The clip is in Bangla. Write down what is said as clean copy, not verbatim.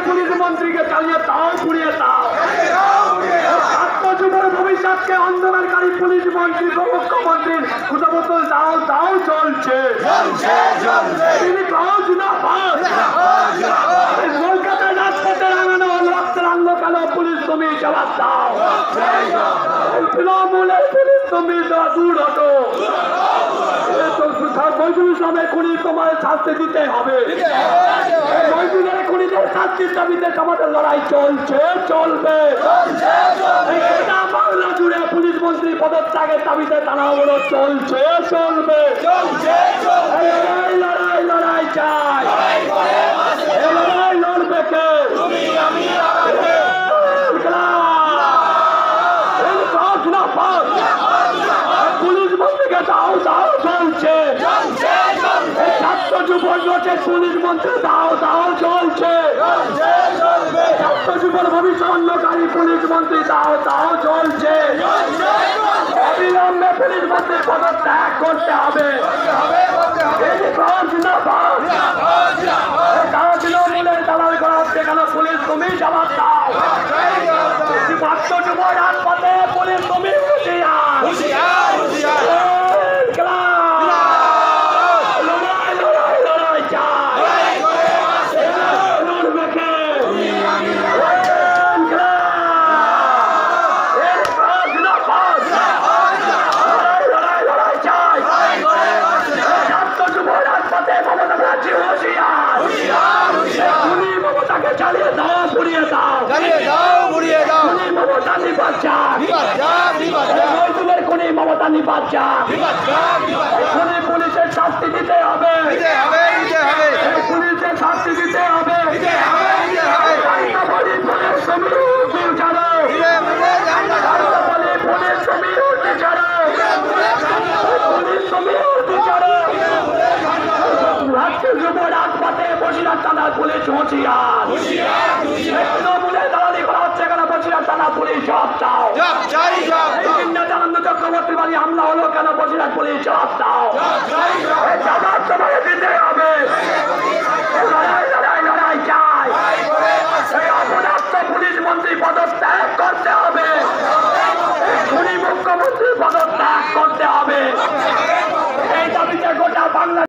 पुलिस मंत्री के चालिए ताओ पुड़िए ताओ छात्र যুবর ভবিষ্যৎকে অন্ধকারী পুলিশ মন্ত্রী মুখ্যমন্ত্রী খুদাবতল দাও দাও চলছে তিনি কাজ না পাস কলকাতায় রাজপথে রাঙানো রক্তের অন্ধকার পুলিশ তুমি জবাব দাও তৃণমূলের পুলিশ তুমি দূর হটো মজদুর ইসলামের খুনি তোমার শাস্তি দিতে হবে মজদুরের খুনিদের শাস্তির দাবিতে আমাদের লড়াই চলছে চলবে বাংলা জুড়ে পুলিশ মন্ত্রী পদত্যাগের দাবিতে তারা অবরোধ চলছে চলবে লড়াই লড়াই চাই লড়াই লড়বে কে পুলিশ মন্ত্রীকে দাও দাও চলছে ছাত্র যুবক পুলিশ মন্ত্রী দাও দাও চলছে ছাত্র যুবক ভবিষ্যৎ অন্ধকারী পুলিশ মন্ত্রী দাও দাও চলছে অবিলম্বে পুলিশ মন্ত্রী পদত্যাগ করতে হবে তৃণমূলের দালাল করা হচ্ছে কেন পুলিশ তুমি জবাব দাও ছাত্র যুবক রাজপথে পুলিশ তুমি চালিয়ে দাও পুড়িয়ে দাও পুড়িয়ে দাও মমতা নিবাচ্চার কোন মমতা নিবাচ্চার পুলিশের শাস্তি দিতে হবে পুলিশের শাস্তি দিতে হবে পুলিশ হুঁশিয়ার তৃণমূলের দালালি করা হচ্ছে কেন বসিরহাট থানা পুলিশ জবাব দাও চক্রবর্তী বাড়ি হামলা হলো কেন বসিরহাট পুলিশ জবাব দাও